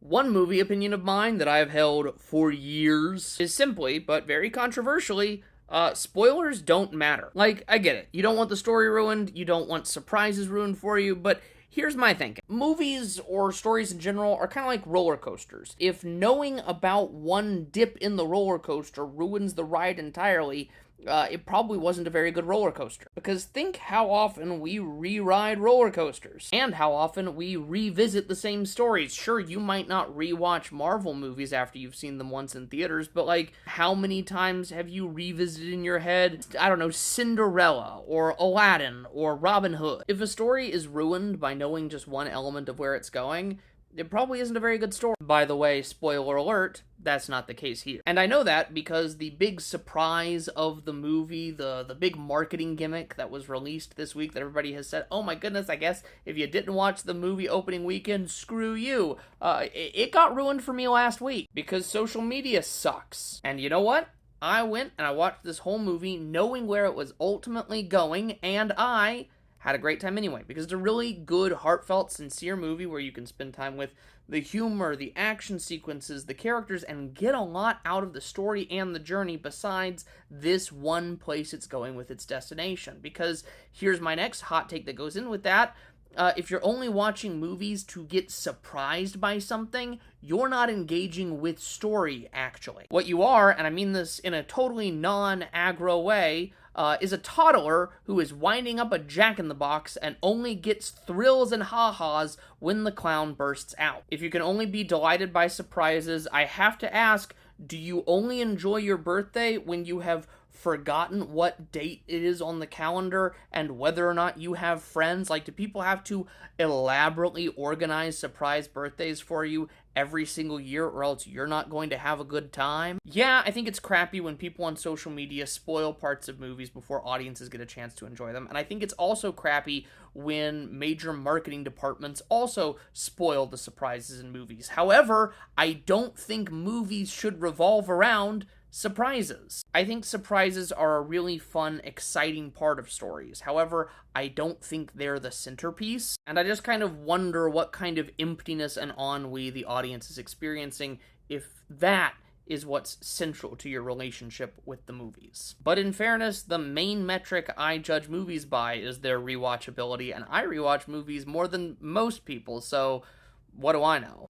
One movie opinion of mine that I have held for years is simply, but very controversially, spoilers don't matter. Like, I get it. You don't want the story ruined, you don't want surprises ruined for you, but here's my thinking. Movies or stories in general are kind of like roller coasters. If knowing about one dip in the roller coaster ruins the ride entirely, it probably wasn't a very good roller coaster. Because think how often we re-ride roller coasters, and how often we revisit the same stories. Sure, you might not rewatch Marvel movies after you've seen them once in theaters, but like, how many times have you revisited in your head, I don't know, Cinderella, or Aladdin, or Robin Hood? If a story is ruined by knowing just one element of where it's going, it probably isn't a very good story. By the way, spoiler alert, that's not the case here. And I know that because the big surprise of the movie, the big marketing gimmick that was released this week that everybody has said, oh my goodness, I guess if you didn't watch the movie opening weekend, screw you. It got ruined for me last week because social media sucks. And you know what? I went and I watched this whole movie knowing where it was ultimately going, and I had a great time anyway, because it's a really good, heartfelt, sincere movie where you can spend time with the humor, the action sequences, the characters, and get a lot out of the story and the journey besides this one place it's going with its destination. Because here's my next hot take that goes in with that. If you're only watching movies to get surprised by something, you're not engaging with story, actually. What you are, and I mean this in a totally non-aggro way, is a toddler who is winding up a jack-in-the-box and only gets thrills and ha-has when the clown bursts out. If you can only be delighted by surprises, I have to ask, do you only enjoy your birthday when you have forgotten what date it is on the calendar and whether or not you have friends? Like, do people have to elaborately organize surprise birthdays for you every single year or else you're not going to have a good time? Yeah, I think it's crappy when people on social media spoil parts of movies before audiences get a chance to enjoy them. And I think it's also crappy when major marketing departments also spoil the surprises in movies. However, I don't think movies should revolve around surprises. I think surprises are a really fun, exciting part of stories. However, I don't think they're the centerpiece, and I just kind of wonder what kind of emptiness and ennui the audience is experiencing if that is what's central to your relationship with the movies. But in fairness, the main metric I judge movies by is their rewatchability, and I rewatch movies more than most people, so what do I know?